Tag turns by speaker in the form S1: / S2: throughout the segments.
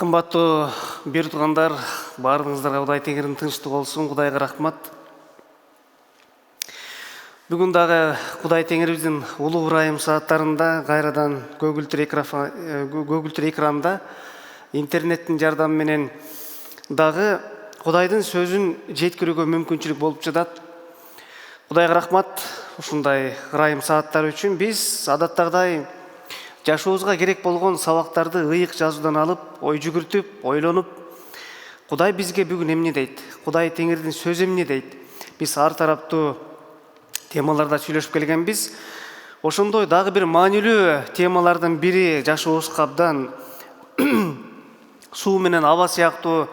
S1: Кымбаттуу бир туугандар, баарыңыздарга Кудай Теңирдин тынчтыгы болсун. Кудайга рахмат. Бүгүн дагы Кудай Теңирибиздин улуу ырайым сааттарында кайрадан көгүлтүр экранда интернеттин жардамы менен дагы Кудайдын сөзүн жеткирүүгө мүмкүнчүлүк болуп жатат. Кудайга рахмат ушундай ырайым сааттар үчүн. Биз адаттагыдай жашообузга керек болгон сабактарды ыйык жазуудан алып, ой жүгүртүп, ойлонуп, Кудай бизге бүгүн эмне дейт? Кудай Теңирдин сөзү эмне дейт? Биз ар тараптуу темаларда сүйлөшүп келгенбиз. Ошондой дагы бир маанилүү темалардын бири, жашообузга абдан суу менен аба сыяктуу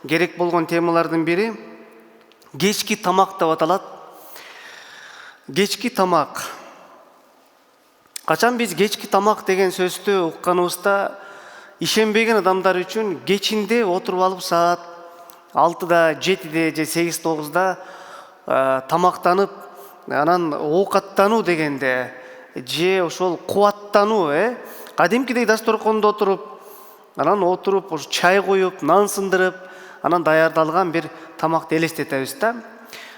S1: керек болгон темалардын бири кечки тамак деп аталат. Кечки тамак. Качан биз кечки тамак деген сөздү укканыбызда, ишенбеген адамдар үчүн кечинде отуруп алып саат 6-да, 7-де же 8-9-да тамактанып, анан оокаттануу дегенде же ошол кубаттануу, кадимкидей дасторкондо анан отуруп, чай коюп, нан сындырып, анан даярдалган бир тамакты элестетебиз да.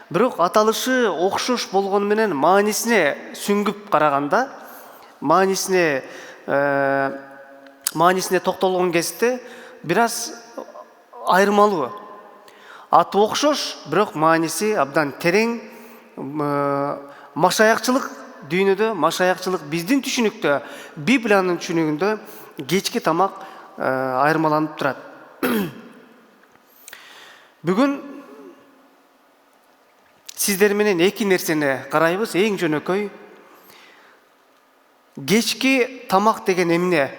S1: Бирок аталышы окшош болгону менен маанисине сүңгүп караганда, маанисине токтолгон кезде бир аз айырмалуу. Аты окшош, бирок мааниси абдан терең. Машаякчылык дүйнөдө, машаякчылык биздин түшүнүктө, Библиянын түшүнүгүндө кечки тамак айырмаланып турат. Бүгүн сиздер менен эки нерсени карайбыз. Эң жөнөкөй, кечки тамак деген эмне?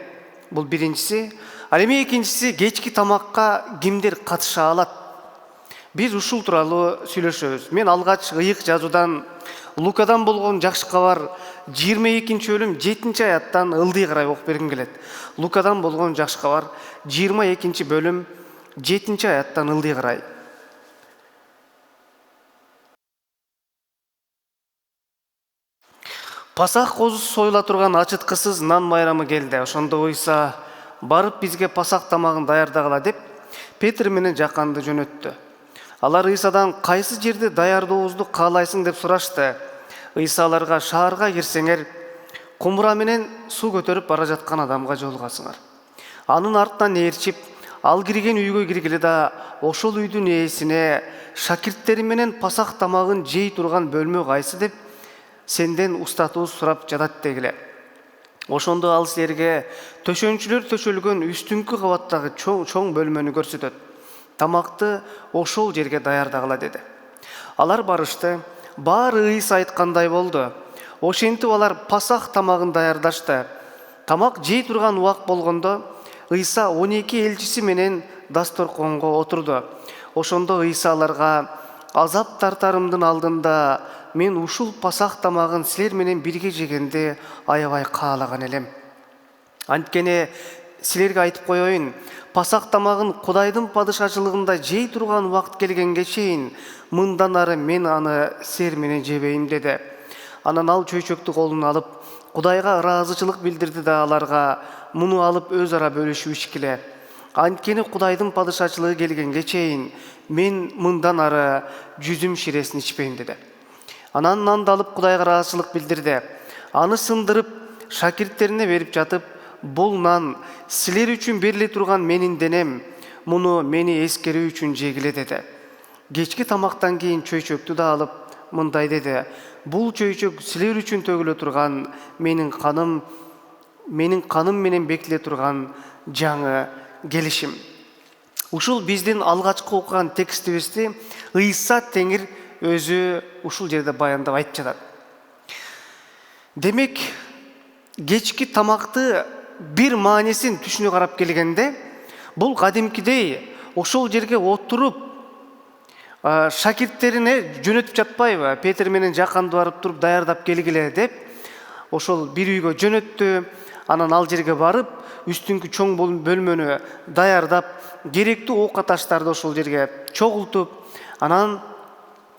S1: Бул биринчиси. Ал эми экинчиси, кечки тамакка кимдер катыша алат? Биз ушул тууралуу сүйлөшөбүз. Мен алгач ыйык жазуудан, Лукадан болгон жакшы кабар 22-бөлүм 7-аяттан ылдый карай окуп бергим келет. Лукадан болгон жакшы кабар 22-бөлүм 7-аяттан ылдый карай. Пасах козусу союла турган ачыткысыз нан байрамы келди. Ошондо Ыйса барып бизге пасах тамагын даярдагыла деп Петр менен Жаканды жөнөттү. Алар Ыйсадан кайсы жерди даярдообузду каалайсың деп сурашты. Ыйса аларга: шаарга кирсеңер, кумура менен суу көтөрүп бара жаткан адамга жолугасыңар. Анын артынан ээрчип, ал кирген үйгө киргиле да, ошол үйдүн ээсине: шакирттери менен пасах тамагын жей турган бөлмө кайсы деп сенден устатууз сурап жатат дегиле. Ошондо ал силерге төшөнчүлөр төшөлгөн үстүңкү кабаттагы чоң бөлмөнү көрсөтөт. Тамакты ошол жерге даярдагыла деди. Алар барышты. Баары Ыйса айткандай болду. Ошентип алар пасах тамагын даярдашты. Тамак жей турган убак болгондо Ыйса 12 элчиси менен дасторконго отурду. Ошондо Ыйса аларга: азап тартарымдын алдында мен ушул пасах тамагын силер менен бирге жегенди аябай каалаган элем. Анткени силерге айтып коеюн, пасах тамагын Кудайдын падышачылыгында жей турган убакыт келгенге чейин мындан ары мен аны силер менен жебейм деди. Анан ал чөйчөктү колуна алып, Кудайга ыраазычылык билдирди да аларга муну алып өз ара бөлүшүп ичкиле. Анткени Кудайдын падышачылыгы келгенге чейин мен мындан ары жүзүм ширесин ичпейм деди. Анан нанды алып Кудайга ыраазычылык билдирди. Аны сындырып, шакирттерине берип жатып: бул нан силер үчүн бериле турган менин денем, муну мени эскерүү үчүн жегиле деди. Кечки тамактан кийин чөйчөктү да алып мындай деди: бул чөйчөк силер үчүн төгүлө турган менин каным менен бекиле турган жаңы келишим. Ушул биздин алгачкы окуган текстибизди Ыйса Теңир өзү ушул жерде баяндап айтып жатат. Демек, кечки тамакты бир маанисин түшүнө карап келгенде, бул кадимкидей ошол жерге отуруп шакирттерине жөнөтүп жатпайбы? Петр менен Жаканды барып туруп даярдап келгиле деп ошол бир үйгө жөнөттү. Анан ал жерге барып, үстүңкү чоң бөлмөнү даярдап, керектүү оокат аштарды ошол жерге чогултуп, анан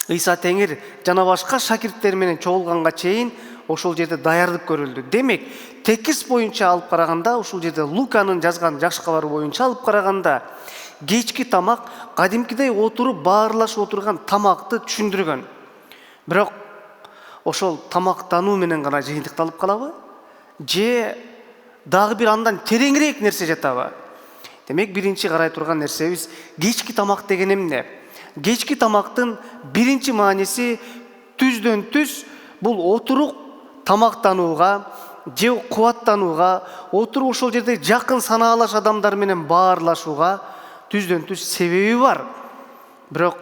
S1: Ыйса Теңир жана башка шакирттер менен чогулганга чейин ошол жерде даярдык көрүлдү. Демек, текст боюнча алып караганда, ушул жерде Луканын жазган жакшы кабары боюнча алып караганда, кечки тамак кадимкидей отуруп баарлашып отурган тамакты түшүндүргөн. Бирок ошол тамактануу менен гана жыйынтыкталып калабы? Же дагы бир андан тереңирээк нерсе жатабы? Демек, биринчи карай турган нерсебиз кечки тамак деген эмне? Кечки тамактын биринчи мааниси түздөн түз бул отурук тамактанууга же кубаттанууга, отуруп ошол жерде жакын санаалаш адамдар менен баарлашууга түздөн түз себеби бар. Бирок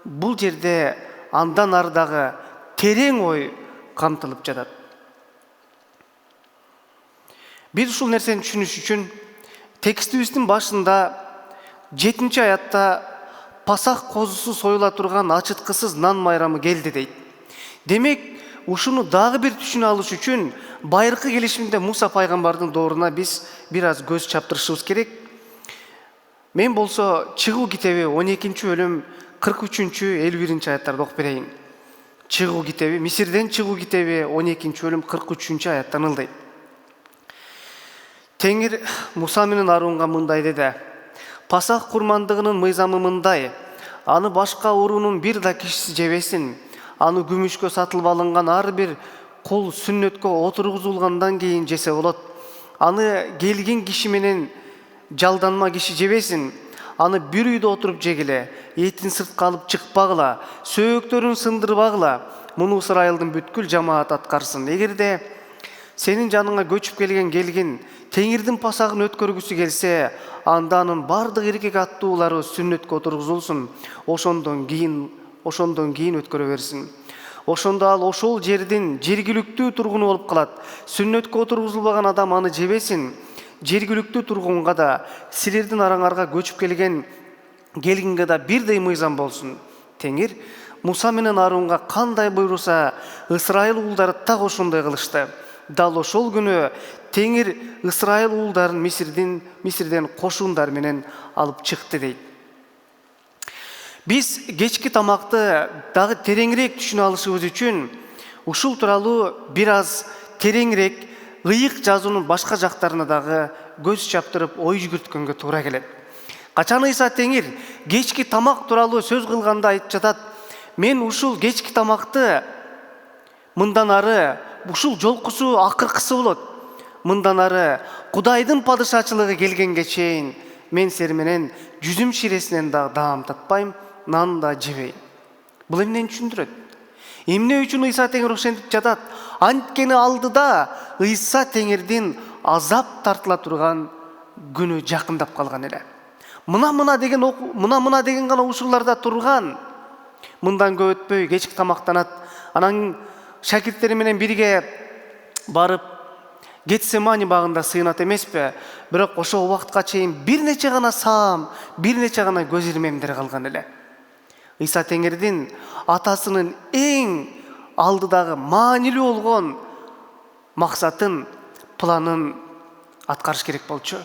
S1: бул жерде андан ары дагы терең ой камтылып жатат. Биз ушул нерсени түшүнүш үчүн текстибиздин башында 7-аятта Пасах козусу союла турган ачыткысыз нан майрамы келди дейт. Демек, ушуну дагы бир түшүнө алыш үчүн байыркы келишимде Муса пайгамбардын дооруна биз бир аз көз чаптырышыбыз керек. Мен болсо Чыгуу китеби 12-бөлүм 43-51 окуп берейин. Чыгуу китеби, Мисирден Чыгуу китеби 12-бөлүм 43-аяттан ылдайт. Теңир Муса менен Аарунга мындай деди: Пасах курмандыгынын мыйзамы мындай: аны башка уруунун бир да кишиси жебесин. Аны күмүшкө сатылып алынган ар бир кул сүннөткө отургузулгандан кийин жесе болот. Аны келген киши менен жалданма киши жебесин. Аны бир үйдө отуруп жегиле, этин сыртка алып чыкпагыла, сөөктөрүн сындырбагыла. Муну Исрайылдын бүткүл жамаат аткарсын. Эгерде сенин жаныңа көчүп келгин Теңирдин пасагын өткөргүсү келсе, анда анын бардык эркек аттуулары сүннөткө отургузулсун. Ошондон кийин өткөрө берсин. Ошондо ал ошол жердин жергиликтүү тургуну болуп калат. Сүннөткө отургузулбаган адам аны жебесин. Жергиликтүү тургунга да, силердин араңарга көчүп келгенге да бирдей мыйзам болсун. Теңир Муса менен Аарунга кандай буйруса, Исрайыл уулдары так ошондой кылышты. Дал ошол күнү Теңир Исрайыл уулдарын Мисирден кошундар менен алып чыкты дейт. Биз кечки тамакты дагы тереңирээк түшүнө алышыбыз үчүн ушул тууралуу бир аз тереңирээк ыйык жазуунун башка жактарына дагы көз чаптырып ой жүгүрткөнгө туура келет. Качан Ыйса Теңир кечки тамак тууралуу сөз кылганда айтып жатат: мен ушул кечки тамакты мындан ары, ушул жолкусу акыркысы болот. Мындан ары Кудайдын падышачылыгы келгенге чейин мен сени менен жүзүм ширесинен дагы даам татпайм, нан да жебейм. Бул эмнени түшүндүрөт? Эмне үчүн Ыйса Теңир ошентип жатат? Анткени алдыда Ыйса Теңирдин азап тартыла турган күнү жакындап калган эле. Мына деген гана ушуларда турган. Мындан көп өтпөй кечки тамактанат. Анан шакирттери менен бирге барып Гетсемани багында сыйынат эмеспи? Бирок ошол убакытка чейин бир нече гана саам, бир нече гана көз ирмемдер калган эле. Ыйса Теңирдин атасынын эң алдыдагы маанилүү болгон максатын, планын аткарыш керек болчу.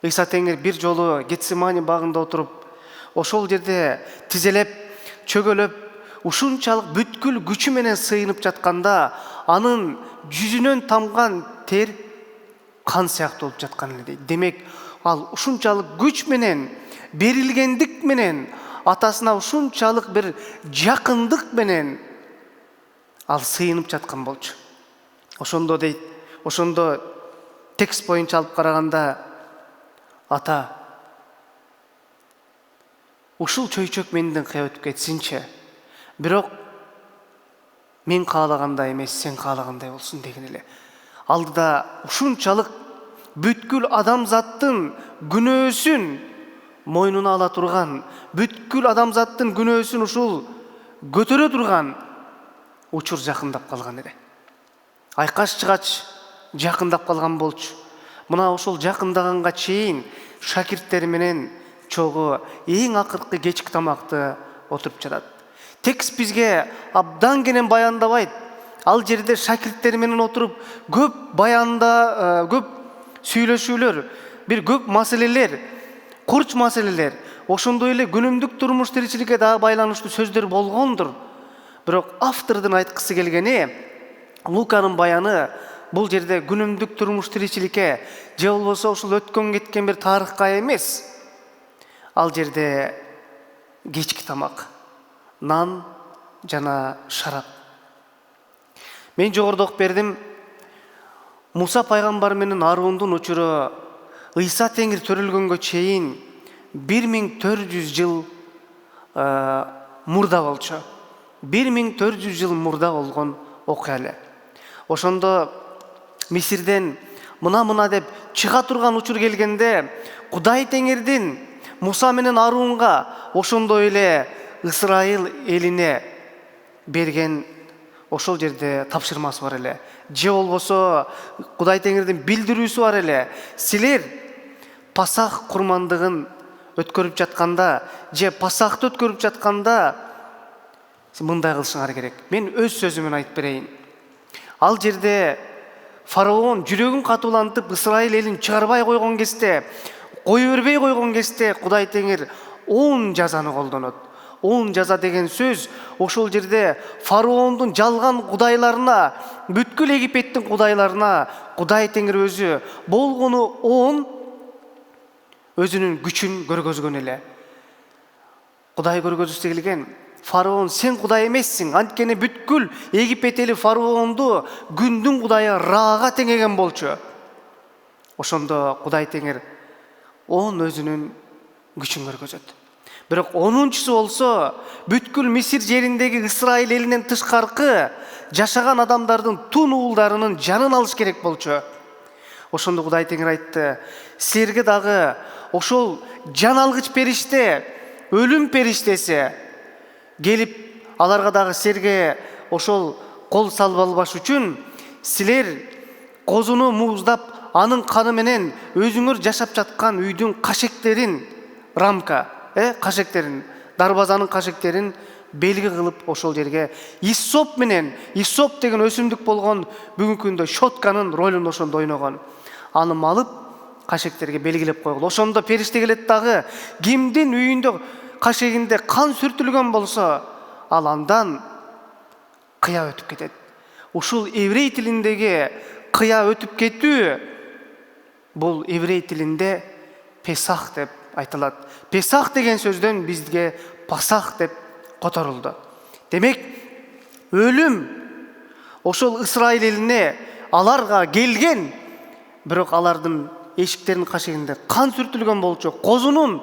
S1: Ыйса Теңир бир жолу Гетсемани багында отуруп, ошол жерде тизелеп, чөгөлөп, ушунчалык бүткүл күчү менен сыйынып жатканда, анын жүзүнөн тамган тер кан сыяктуу болуп жаткан эле дейт. Демек, ал ушунчалык күч менен, берилгендик менен, атасына ушунчалык бир жакындык менен ал сыйынып жаткан болчу. Ошондо дейт, ошондо текст боюнча алып караганда, ата, ушул чөйчөк менден кая өтүп кетсинчи. Бирок мен каалагандай эмес, сен каалагандай болсун деген эле. Алдыда ушунчалык бүткүл адамзаттын күнөөсүн мойнуна ала турган, бүткүл адамзаттын күнөөсүн ушул көтөрө турган учур жакындап калган эле. Айкаш чыгач жакындап калган болчу. Мына ошол жакындаганга чейин шакирттери менен чогуу эң акыркы кечки тамакты отуруп жатат. Текст бизге абдан кенен баяндабайт. Ал жерде шакирттери менен отуруп көп көп сүйлөшүүлөр, бир көп маселелер, курч маселелер, ошондой эле күнүмдүк турмуш тиричиликке дагы байланыштуу сөздөр болгондур. Бирок автордун айткысы келгени, Луканын баяны бул жерде күнүмдүк турмуш тиричиликке же болбосо ушул өткөн кеткен бир тарыхка эмес. Ал жерде кечки тамак, нан жана шарап. Мен жогорудок бердим. Муса пайгамбар менен Арундун учуру Ыйса Теңир төрөлгөнгө чейин 1400 жыл мурда болчу. 1400 жыл мурда болгон окуя эле. Ошондо Мисирден мына деп чыга турган учур келгенде Кудай Теңирдин Муса менен Арунга ошондой эле Ысрайыл элине берген ошол жерде тапшырмасы бар эле. Же болбосо Кудай Теңирдин билдирүүсү бар эле. Силер Пасах курмандыгын өткөрүп жатканда, же Пасахты өткөрүп жатканда мындай кылышыңар керек. Мен өз сөзүмөн айтып берейин. Ал жерде фараон жүрөгүн катуулантып Ысрайыл элин чыгарбай койгон кезде, кое бербей койгон кезде Кудай Теңир 10 жазаны колдонот. 10 жаза деген сөз ошол жерде фараондун жалган кудайларына, бүткүл Египеттин кудайларына Кудай Теңир өзү болгону 10 өзүнүн күчүн көргөзгөн эле. Кудай көргөзүп келген. Фараон, сен Кудай эмессиң. Анткени бүткүл Египет эли фараонду күндүн кудайы Раага теңеген болчу. Ошондо Кудай Теңир 10 өзүнүн күчүн көргөзөт. Бирок 10-чусу болсо бүткүл Мисир жериндеги Ысрайыл элинен тышкаркы жашаган адамдардын тун уулдарынын жанын алыш керек болчу. Ошондо Кудай Теңир айтты: "Силерге дагы ошол жан алгыч периште, өлүм периштеси келип, аларга дагы силерге ошол кол салып албаш үчүн силер козуну мууздап, анын каны менен өзүңөр жашап жаткан үйдүн кашектерин, рамка, кашектерин, дарбазанын кашектерин белги кылып ошол жерге иссоп менен, иссоп деген өсүмдүк болгон бүгүнкү күндө щотканын ролун ошондо ойногон. Аны алып кашектерге белгилеп койгул. Ошондо периште келет дагы кимдин үйүндө кашегинде кан сүртүлгөн болсо, ал андан кыя өтүп кетет. Ушул еврей тилиндеги кыя өтүп кетүү бул еврей тилинде Песах деп айтылат. Песах деген сөздөн бизге Пасах деп которулду. Демек, өлүм ошол Ысрайыл элине аларга келген, бирок алардын эшиктеринин кашегинде кан сүртүлгөн болчу. Козунун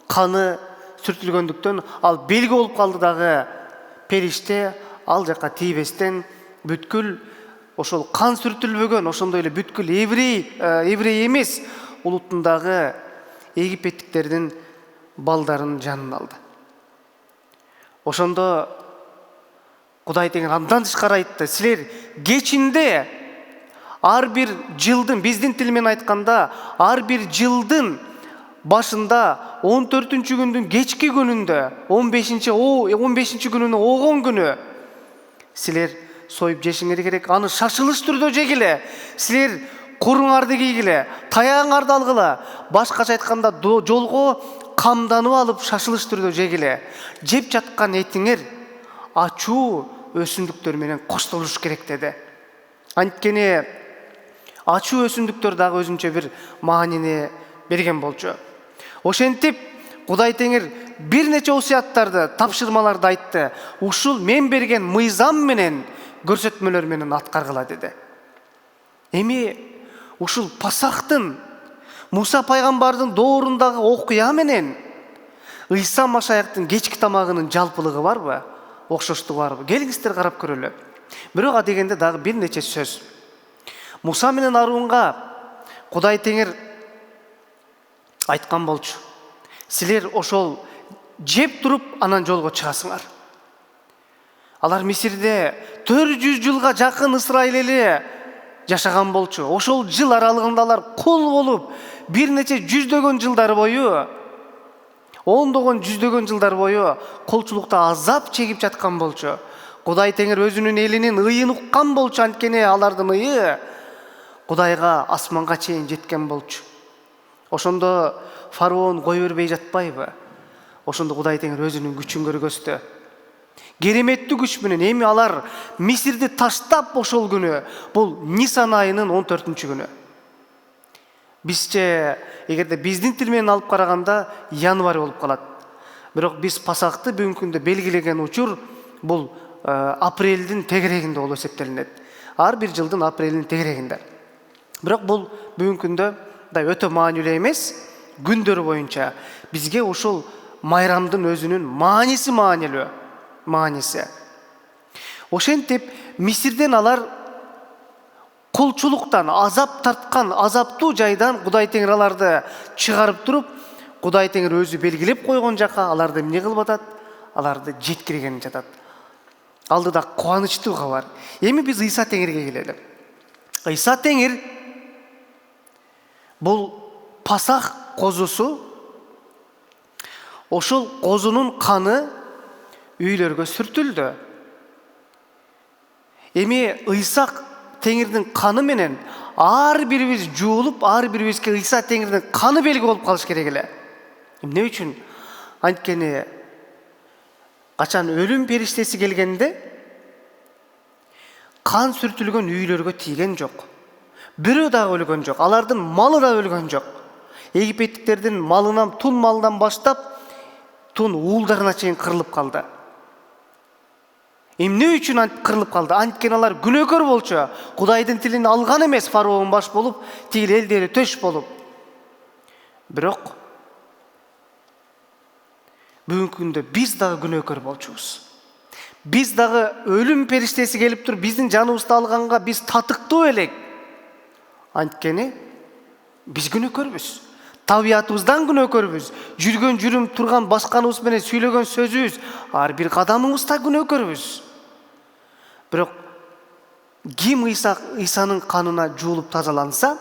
S1: каны сүртүлгөндүктөн ал белги болуп калды дагы. Периште ал жака тийбестен бүткүл ошол кан сүртүлбөгөн, ошондой эле бүткүл еврей эмес улуттундагы египеттиктердин балдарын жанын алды. Ошондо Кудай Теңир андан тышкары айтты: "Силер кечинде ар бир жылдын, биздин тил менен айтканда, ар бир жылдын башында 14-чү күндүн кечки күнүндө, 15-чи күнүнө огон күнү силер союп жешиңер керек. Аны шашылыш түрдө жегиле. Силер куруңарды кийгиле, таягыңарды алгыла. Башкача айтканда, жолго камданып алып шашылыш түрдө жегиле. Жеп жаткан этиңер ачуу өсүмдүктөр менен коштолуш керек" деди. Анткени ачуу өсүмдүктөр дагы өзүнчө бир маанини берген болчу. Ошентип Кудай Теңир бир нече осуяттарды, тапшырмаларды айтты. Ушул мен берген мыйзам менен, көрсөтмөлөр менен аткаргыла деди. Эми ушул Пасахтын, Муса пайгамбардын доорундагы окуя менен Ыйса Машаяктын кечки тамагынын жалпылыгы барбы? Окшоштугу барбы? Келиңиздер карап көрөлү. Бирок адегенде дагы бир нече сөз. Муса менен Арунга Кудай Теңир айткан болчу: "Силер ошол жеп туруп анан жолго чыгасыңар." Алар Мисирде 400 жылга жакын Ысрайыл эли жашаган болчу. Ошол жыл аралыгында алар кул болуп, бир нече жүздөгөн жылдар бою, ондогон жүздөгөн жылдар бою колчулукта азап чегип жаткан болчу. Кудай Теңир өзүнүн элинин ыйын уккан болчу. Анткени алардын ыйы Кудайга, асманга чейин жеткен болчу. Ошондо фараон кое бербей жатпайбы? Ошондо Кудай Теңир өзүнүн күчүн көргөздү. кереметтүү күч менен эми алар Мисирди таштап ошол күнү, бул Нисан айынын 14-күнү. Бизче эгерде биздин тил менен алып караганда январь болуп калат. Бирок биз Пасакты бүгүнкү күндө белгилеген учур бул апрелдин тегерегинде болуп эсептелинет. Ар бир жылдын апрелдин тегерегинде. Бирок бул бүгүнкү күндө да өтө маанилүү эмес. Күндөр боюнча бизге ошол майрамдын өзүнүн мааниси маанилүү. Мааниси. Ошентип Мисирден алар кулчулуктан, азап тарткан, азаптуу жайдан Кудай Теңир аларды чыгарып туруп, Кудай Теңир өзү белгилеп койгон жака аларды эмне кылып атат? Аларды жеткирген жатат. Алдыда кубанычтуу кабар. Эми биз Ыйса Теңирге келели. Ыйса Теңир бул Пасах козусу, ошол козунун каны үйлөргө сүртүлдү. Эми Ыйса Теңирдин каны менен ар бирибиз жуулуп, ар бирибизге Ыйса Теңирдин каны белги болуп калыш керек эле. Эмне үчүн? Анткени качан өлүм периштеси келгенде кан сүртүлгөн үйлөргө тийген жок. Бирөө дагы өлгөн жок. Алардын малы да өлгөн жок. Египеттиктердин малынан, тун малынан баштап, тун уулдарына чейин кырылып калды. Эмне үчүн кырылып калды? Анткени алар күнөөкөр болчу. Кудайдын тилин алган эмес, фараон баш болуп, тигил элдери төш болуп. Бирок бүгүнкү күндө биз дагы күнөөкөр болчубуз. Биз дагы өлүм периштеси келип туруп, биздин жаныбызды алганга биз татыктуу элек. Анткени биз күнөөкөрбүз. Табиятыбыздан күнөөкөрбүз. Жүргөн жүрүм, турган басканыбыз менен сүйлөгөн сөзүбүз, ар бир кадамыбызда күнөөкөрбүз. Бирок ким Ыйсанын канына жуулуп тазаланса,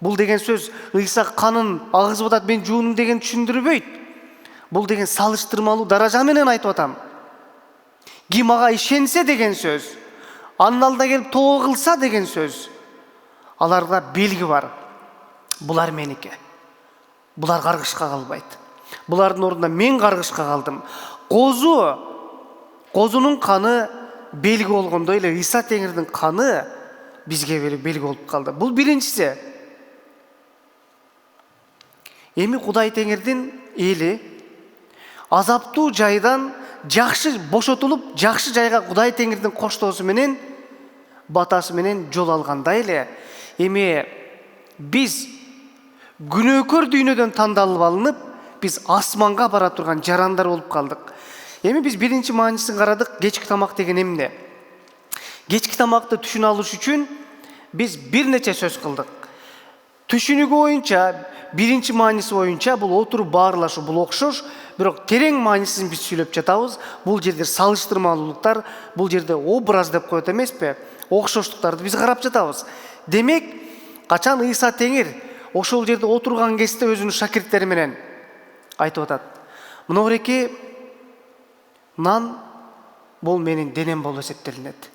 S1: бул деген сөз Ыйса канын агызып атат, мен жуунум деген түшүндүрбөйт. Бул деген салыштырмалуу даража менен айтып атам. Ким ага ишенсе деген сөз, анын алдына келип тоо кылса деген сөз, аларга белги бар. Булар меники. Булар каргышка калбайт. Булардын ордуна мен каргышка калдым. Козунун каны белги болгондой эле Ыйса Теңирдин каны бизге белги болуп калды. Бул биринчиси. Эми Кудай Теңирдин эли азаптуу жайдан жакшы бошотулуп, жакшы жайга Кудай Теңирдин коштоосу менен, батасы менен жол алгандай эле, эми биз күнөөкөр дүйнөдөн тандалып алынып, биз асманга бара турган жарандар болуп калдык. Эми биз биринчи маанисин карадык. Кечки тамак деген эмне? Кечки тамакты түшүнө алыш үчүн биз бир нече сөз кылдык. Түшүнүгү боюнча, биринчи мааниси боюнча бул отуруп баарлашуу, бул окшош, бирок терең маанисин биз сүйлөп жатабыз. Бул жерде салыштырмалуулуктар, бул жерде образ деп коет эмеспи? Окшоштуктарды биз карап жатабыз. Демек, качан Ыйса Теңир ошол жерде отурган кезде өзүнүн шакирттери менен айтып атат: "Мынауреки нан бул менин денем болуп эсептелинет.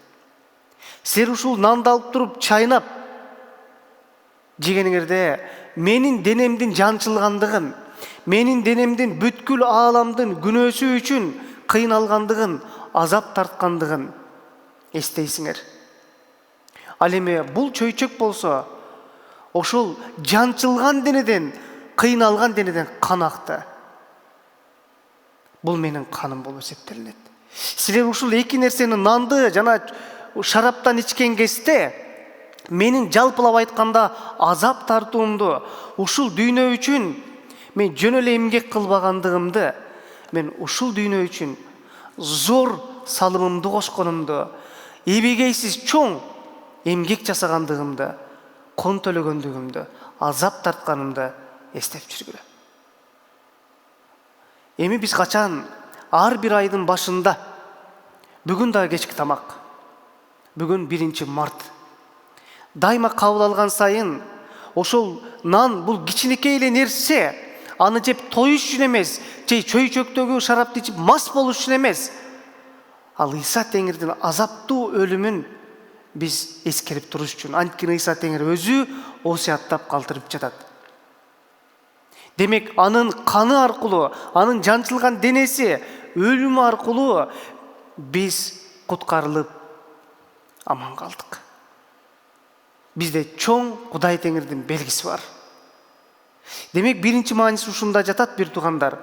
S1: Силер ушул нанды алып туруп чайнап жегениңерде менин денемдин жанчылгандыгын, менин денемдин бүткүл ааламдын күнөөсү үчүн кыйналгандыгын, азап тарткандыгын эстейсиңер. Ал эми бул чөйчөк болсо, ошол жанчылган денеден, кыйналган денеден кан акты. Бул менин каным болуп эсептелинет. Силер ушул эки нерсени, нанды жана шараптан ичкен кезде, менин жалпылап айтканда азап тартуумду, ушул дүйнө үчүн мен жөн эле эмгек кылбагандыгымды, мен ушул дүйнө үчүн зор салымымды кошконумду, эбегейсиз чоң эмгек жасагандыгымды, кон төлөгөндүгүмдү, азап тартканымды эстеп жүргүлө. Эми биз качан ар бир айдын башында, бүгүн да кечки тамак, бүгүн 1 март, дайыма кабыл алган сайын ошол нан бул кичинекей эле нерсе, аны жеп тоюш үчүн эмес, же чөйчөктөгү шарапты ичип мас болуш үчүн эмес, ал Ыйса Теңирдин азаптуу өлүмүн биз эскерип туруш үчүн. Анткени Ыйса Теңир өзү осуяттап калтырып жатат. Демек анын каны аркылуу, анын жанчылган денеси өлүм аркылуу биз куткарылып аман калдык. Бизде чоң Кудай Теңирдин белгиси бар. Демек биринчи мааниси ушунда жатат, бир туугандар.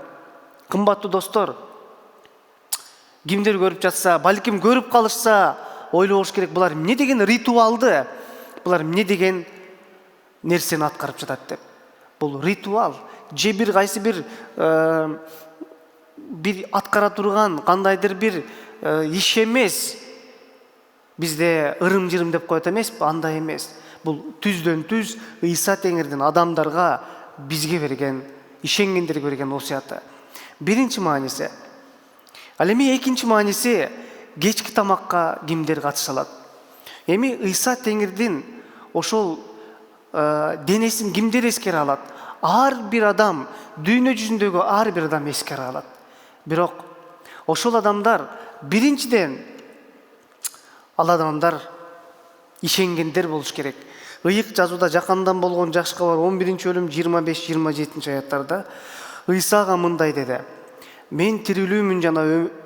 S1: Кымбаттуу достор, кимдер көрүп жатса, балким көрүп калышса, ойлобош керек, булар эмне деген ритуалды, булар эмне деген нерсени аткарып жатат деп. Бул ритуал же бир кайсы бир аткара турган кандайдыр бир иш эмес. Бизде ырым-жырым деп коет эмеспи? Андай эмес. Бул түздөн түз Ыйса Теңирдин адамдарга, бизге берген, ишенгендерге берген осуяты. Биринчи мааниси. Ал эми экинчи мааниси, кечки тамакка кимдер катыша алат? Эми Ыйса Теңирдин ошол денесин кимдер эскере алат? Ар бир адам, дүйнө жүзүндөгү ар бир адам эскере алат. Бирок ошол адамдар биринчиден, ал адамдар ишенгендер болуш керек. Ыйык жазууда Жакандан болгон жакшы кабар 11-өлүм 25-27 аяттарда Ыйсага мындай деди: мен тирилүүмүн жана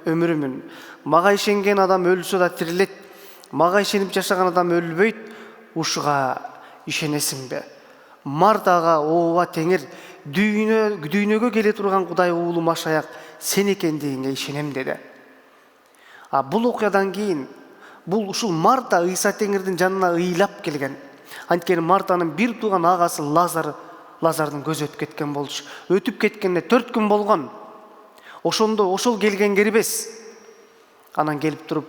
S1: өмүрүмүн. Мага ишенген адам өлсө да тирилет. Мага ишенип жашаган адам өлбөйт. Ушуга ишенесиңби? Мартага: ооба Теңир, дүйнөгө келе турган Кудай уулу Машаяк сен экендигиңе ишенем деди. Бул окуядан кийин бул ушул Марта Ыйса Теңирдин жанына ыйлап келген. Анткени Мартанын бир тууган агасы Лазардын көзү өтүп кеткен болчу. Өтүп кеткенине 4 күн болгон. Ошондо ошол келген кербес. Анан келип туруп,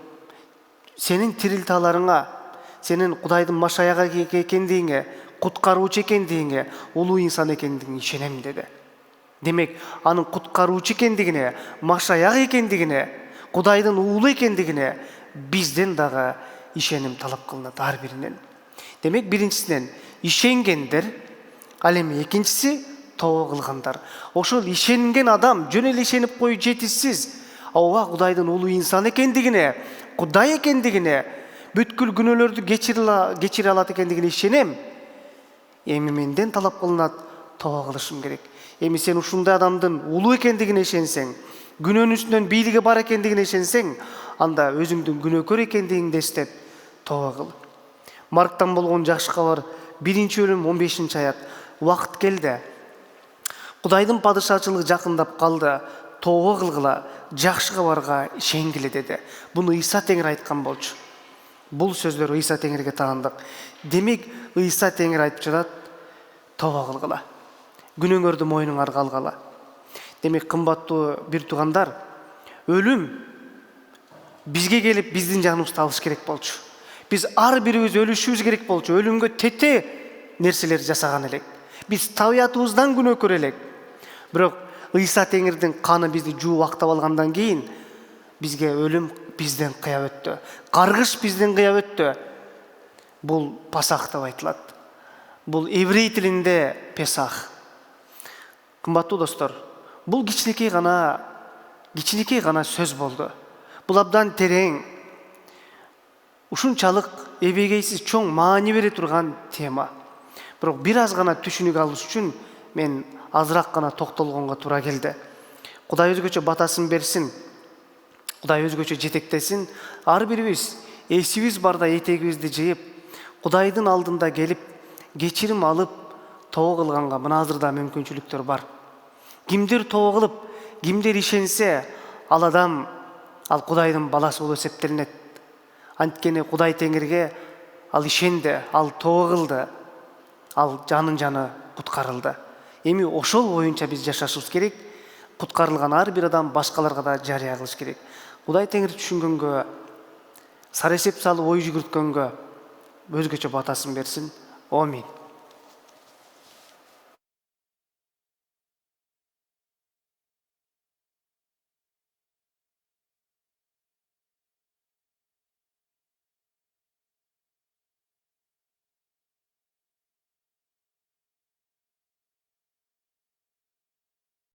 S1: сенин тирилталарыңа, сенин Кудайдын Машаяга экендигиңе, куткаруучу экендигиңе, улуу инсан экендигиңе ишенем деди. Демек, анын куткаруучу экендигине, Машаяк экендигине, Кудайдын уулу экендигине бизден дагы ишеним талап кылынат ар биринен. Демек, биринчисинен ишенгендер, ал эми экинчиси тобо кылгандар. Ошол ишенген адам жөн эле ишенип коюу жетишсиз. Ооба Кудайдын улуу инсан экендигине, Кудай экендигине, бүткүл күнөөлөрдү кечире алат экендигине ишенем. Эми менден талап кылынат, тобо кылышым керек. Эми сен ушундай адамдын улуу экендигине ишенсең, күнөөнүн үстүнөн бийлиги бар экендигине ишенсең, анда өзүңдүн күнөөкөр экендигиңди эстеп тобо кыл. Марктан болгон жакшы кабар 1-өлүм 15 аят. Убакыт келди. Кудайдын падышачылыгы жакындап калды. Тобо кылгыла, жакшы кабарга ишенгиле деди. Буну Ыйса Теңир айткан болчу. Бул сөздөр Ыйса Теңирге таандык. Демек, Ыйса Теңир айтып жатат, тобо кылгыла, күнөөңөрдү мойнуңарга алгыла. Демек, кымбаттуу бир туугандар, өлүм бизге келип биздин жаныбызды алыш керек болчу. Биз ар бирибиз өлүшүбүз керек болчу. Өлүмгө тете нерселер жасаган элек. Биз табиятыбыздан күнөөкөр элек. Бирок Ыйса Теңирдин каны бизди жууп актап алгандан кийин бизге өлүм бизден кыяп өттү. Каргыш бизден кыяп өттү. Бул Пасах деп айтылат. Бул еврей тилинде Песах. Кымбаттуу достор, бул кичинекей гана сөз болду. Бул абдан терең, ушунчалык эбегейсиз чоң маани бере турган тема. Бирок бир аз гана түшүнүк алыш үчүн мен азыраак гана токтолгонго туура келди. Кудай өзгөчө батасын берсин. Кудай өзгөчө жетектесин. Ар бирибиз эсибиз барда этегибизди жыйып, Кудайдын алдында келип, кечирим алып, тобо кылганга мына азырда мүмкүнчүлүктөр бар. Кимдир тобо кылып, кимдир ишенсе, ал адам, ал Кудайдын баласы болуп эсептелинет. Анткени Кудай Теңирге ал ишенди, ал тобо кылды, ал жанын жаны куткарылды. Эми ошол боюнча биз жашашыбыз керек. Куткарылган ар бир адам башкаларга да жарыя кылыш керек. Кудай Теңир түшүнгөнгө, сара эсеп салып ой жүгүрткөнгө өзгөчө батасын берсин. Амин.